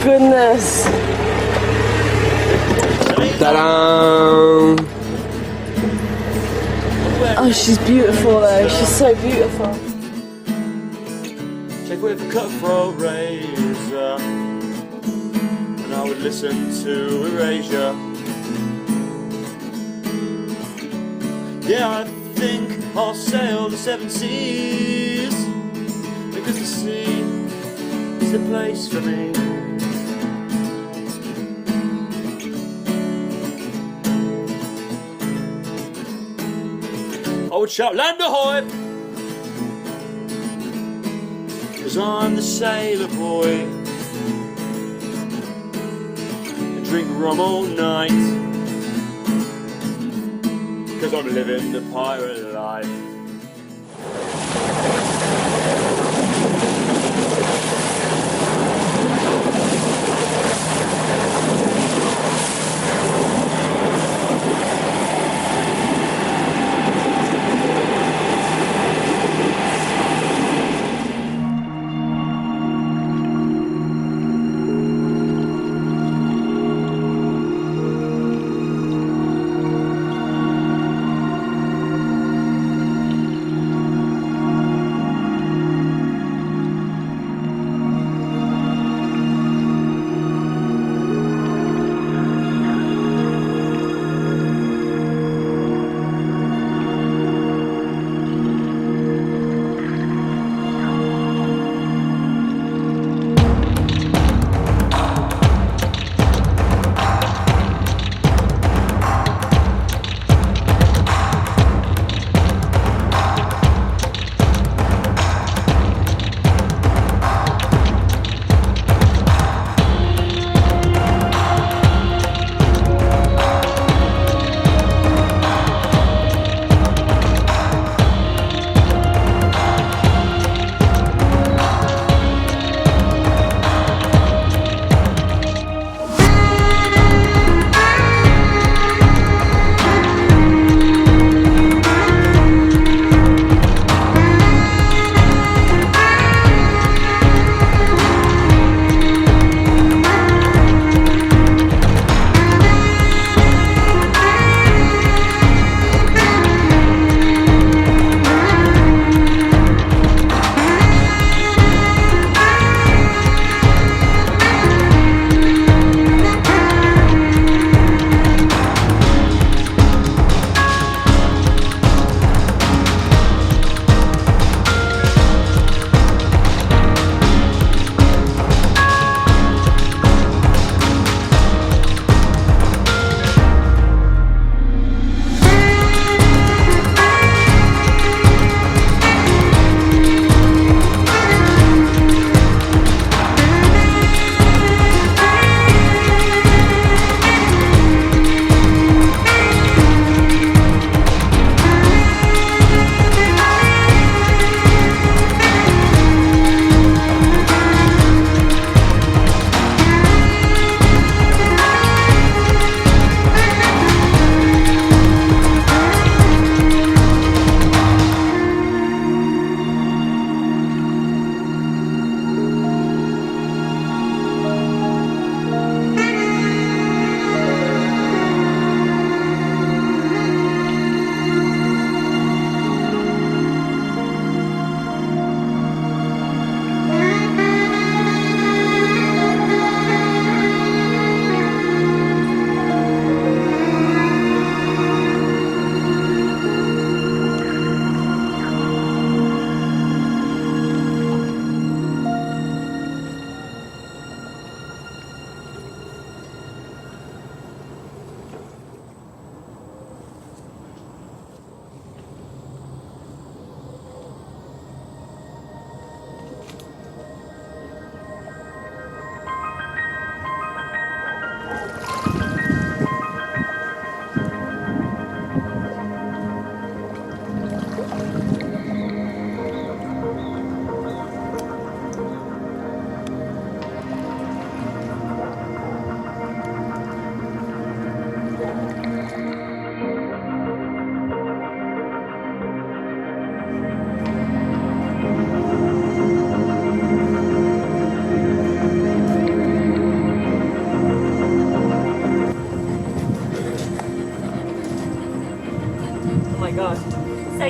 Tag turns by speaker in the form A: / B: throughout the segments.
A: goodness.
B: Ta-da!
A: Oh, she's beautiful though. She's so beautiful.
C: Check with a cutthroat razor, and I would listen to Erasure. Yeah, I think I'll sail the 7 seas, because the sea is the place for me. I would shout land ahoy, 'cause I'm the sailor boy. I drink rum all night, 'cause I'm living the pirate life.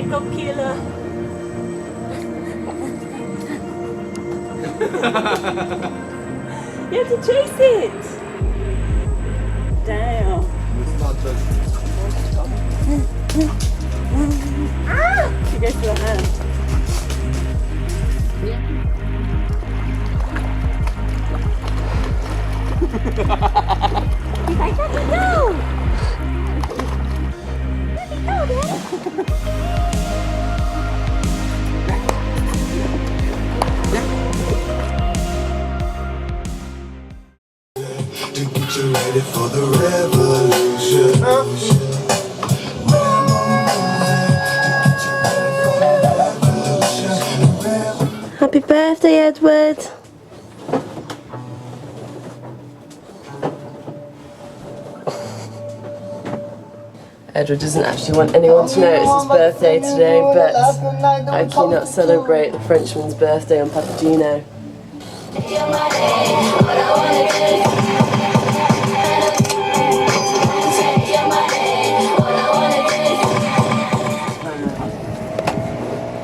D: psycho killer. You have to chase it. Damn. Ah! She goes to her hand. He's like, let me go! Let me go, Dad!
E: To get you ready for the revolution.
A: Happy birthday, Edward. Edward doesn't actually want anyone to know it's his birthday today, but how can you not celebrate the Frenchman's birthday on Papageno?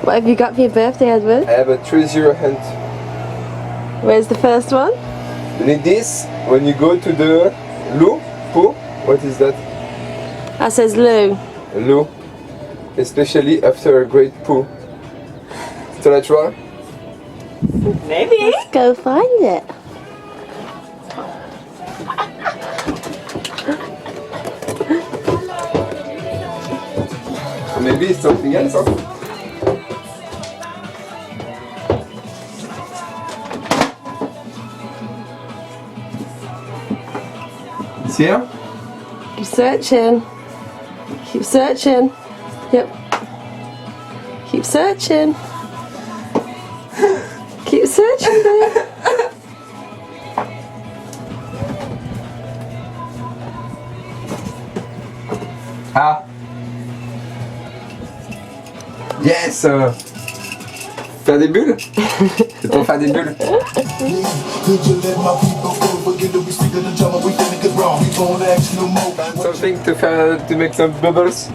A: What have you got for your birthday, Edward?
B: I have a treasure hunt.
A: Where's the first one?
B: You need this when you go to the loo pool. What is that?
A: That says Lou.
B: Loo. Especially after a great poo. Shall I try?
D: Maybe.
A: Let's go find it.
B: Maybe it's something else, huh? It's here?
A: Keep searching. Keep searching. Yep. Keep searching. Keep searching, babe.
B: Ah! Yes! Faire des bulles? C'est pour faire des bulles. Something to make some bubbles.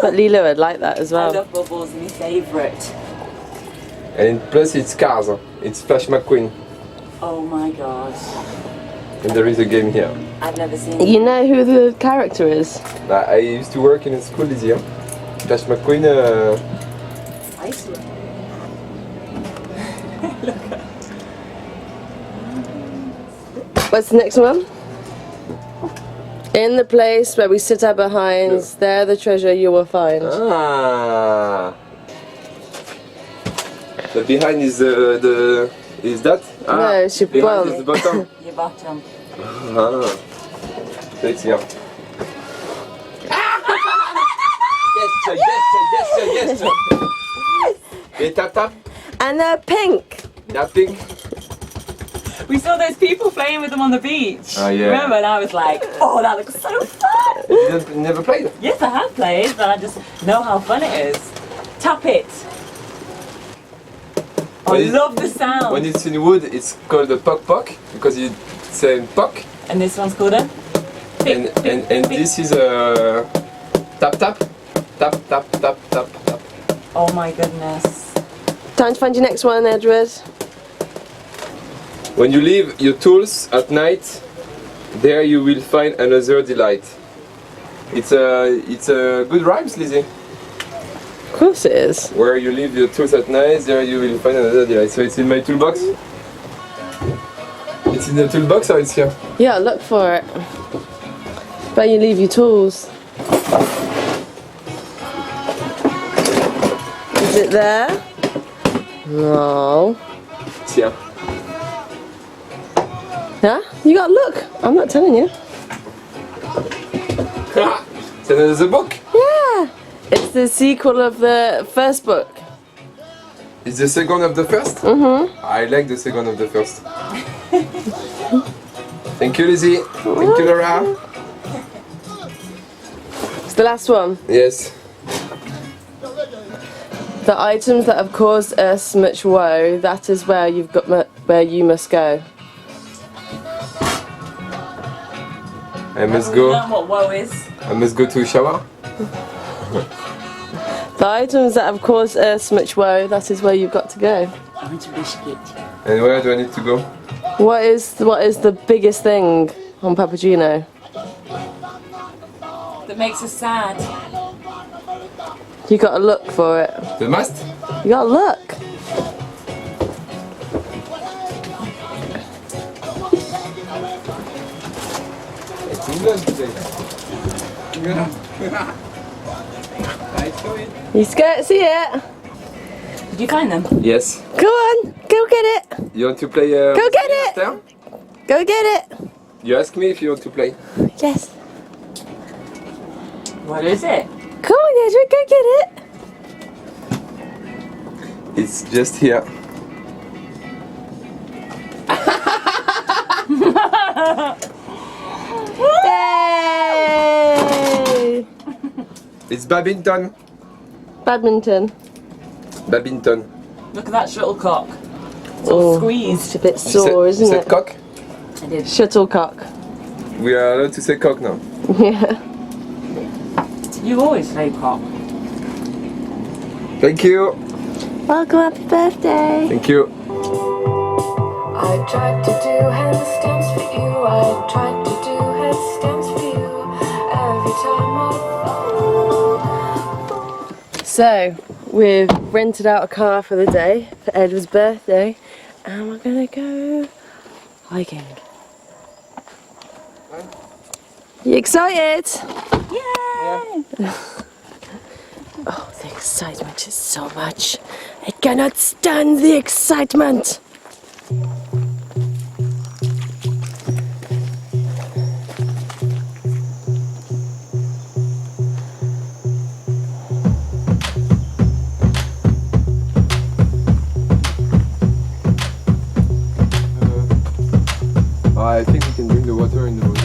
A: But Lilo would like that as
D: I
A: well.
D: love bubbles, my favourite.
B: And plus it's cars. It's Flash McQueen.
D: Oh my god.
B: And there is a game here.
D: I've never seen it.
A: You know who the character is?
B: I used to work in a school this year. Flash McQueen.
D: Iceland.
A: What's the next one? In the place where we sit our behinds, there the treasure you will find.
B: Ah. The behind is is that? Ah,
A: No, it's your
B: behind
A: bum.
B: is the bottom.
D: Your bottom.
B: Ah. So it's here. Yes, sir, yes, sir, yes, sir, yes, sir. Okay, tap, tap.
A: And they're pink.
B: That pink.
D: We saw those people playing with them on the beach.
B: Oh, yeah.
D: Remember? And I was like, oh, that looks so fun.
B: You never played?
D: Yes, I have played, but I just know how fun it is. Tap it. I love the sound.
B: When it's in wood, it's called a pock pock because it's a pock.
D: And this one's called a
B: And this is a tap tap tap tap tap tap tap.
D: Oh my goodness.
A: Time to find your next one, Edward.
B: When you leave your tools at night, there you will find another delight. It's a good rhymes, Lizzie.
A: Of course it is.
B: Where you leave your tools at night, there you will find another delight. So it's in my toolbox. It's in the toolbox or it's here?
A: Yeah, look for it. Where you leave your tools. Is it there? No.
B: It's here.
A: Yeah? You gotta look. I'm not telling you.
B: It's another book.
A: Yeah. It's the sequel of the first book.
B: It's the second of the first? Mm-hmm. I like the second of the first. Thank you, Lizzie. Thank you, Laura.
A: It's the last one.
B: Yes.
A: The items that have caused us much woe, that is where where you must go.
B: I must
D: You
B: go.
D: know what woe is?
B: I must go to shower.
A: The items that have caused Earth so much woe, that is where you've got to go.
D: Orange biscuit.
B: And where do I need to go?
A: What is the biggest thing on Papageno?
D: That makes us sad.
A: You got to look for it.
B: The mast?
A: You got to look.
B: It's England today.
A: You scared to see it?
D: Did you find them?
B: Yes.
A: Go on, go get it.
B: You want to play?
A: Go get it.
B: After?
A: Go get it.
B: You ask me if you want to play.
A: Yes.
D: What is it?
A: Come on, Edouard, go get it.
B: It's just here.
A: Yay!
B: It's badminton.
A: Badminton.
B: Badminton.
D: Look at that shuttlecock. It's all squeezed.
A: It's a bit sore,
B: you
A: isn't
B: said
A: it?
B: cock?
D: I did.
A: Shuttlecock.
B: We are allowed to say cock now.
A: Yeah.
D: You always say cock.
B: Thank you.
A: Welcome, happy birthday.
B: Thank you.
F: I tried to do handstands for you. I tried to do headstands for you. Every time I fall.
A: So, we've rented out a car for the day for Edward's birthday, and we're gonna go hiking. You excited?
D: Yay!
A: Oh, the excitement is so much. I cannot stand the excitement.
B: I think we can bring the water in the boat.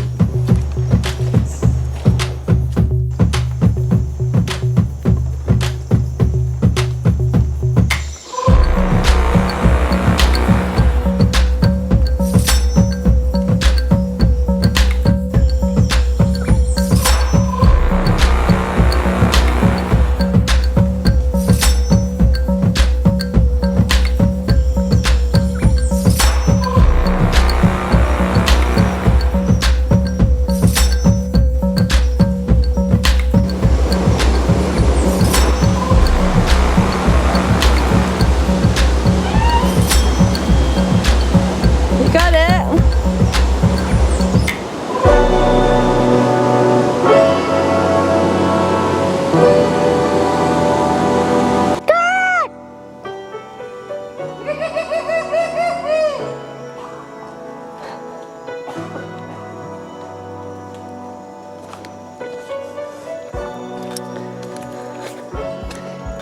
A: You got it?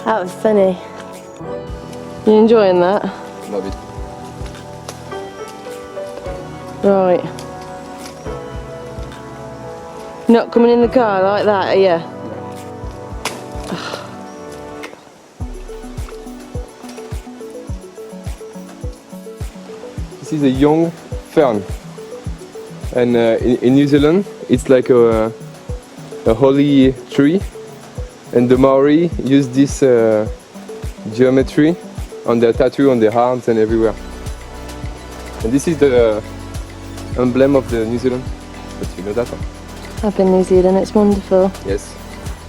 A: That was funny. You enjoying that?
B: Love it.
A: Right. Not coming in the car like that, are you?
B: This is a young fern, and in New Zealand it's like a holy tree, and the Maori use this geometry on their tattoo, on their arms and everywhere. And this is the emblem of the New Zealand. But you know that one?
A: I've been New Zealand, it's wonderful.
B: Yes.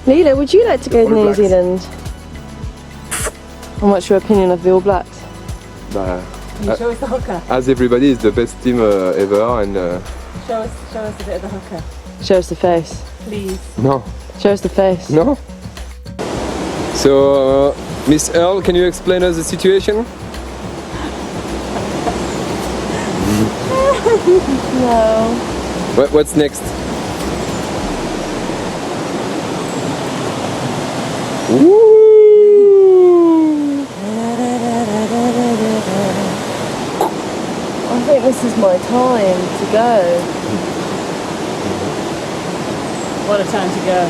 A: Leela, would you like to go to
B: All
A: New
B: Blacks.
A: Zealand? And what's your opinion of the All Blacks?
D: Can you show us the hooker?
B: As everybody is the best team ever, and
D: Show us a bit of the hooker.
A: Show us the face.
D: Please.
B: no,
A: Show us the face.
B: no. So, Miss Earl, can you explain us the situation?
A: No.
B: What's next? Woo!
A: I think this is my time to go.
D: What a time to go.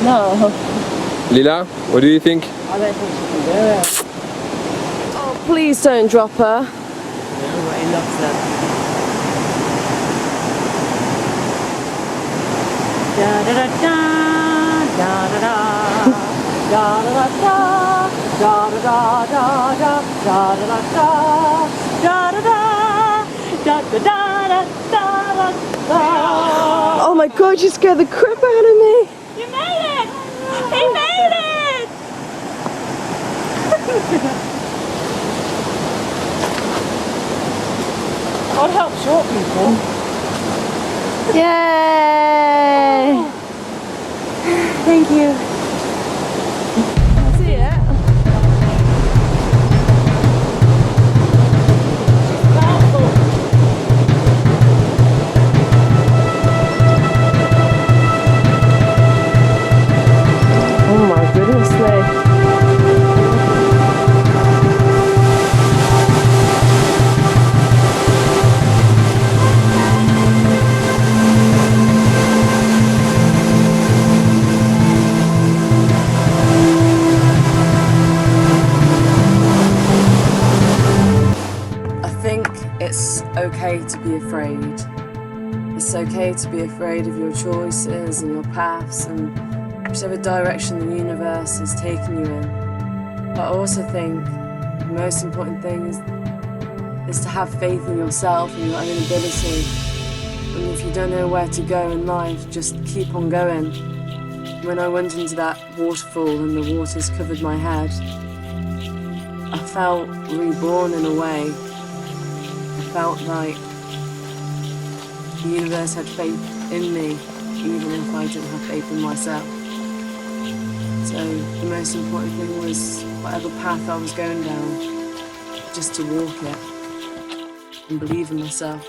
A: No.
B: Lila, what do you think?
D: I don't think she can do it.
A: Oh, please don't drop her.
D: Everybody loves her. Da da da da da da da. Da da da da da da da da da da da da da da da da da da da.
A: Oh my god, you scared the crap out of me!
D: You made it! He made it! God help short people.
A: Yay!
D: Thank you.
A: See it? Oh my goodness me. I think it's okay to be afraid. It's okay to be afraid of your choices and your paths and whichever direction the universe is taking you in. But I also think the most important thing is to have faith in yourself and your own ability. And if you don't know where to go in life, just keep on going. When I went into that waterfall and the waters covered my head, I felt reborn in a way. I felt like the universe had faith in me, even if I didn't have faith in myself. So the most important thing was whatever path I was going down, just to walk it and believe in myself.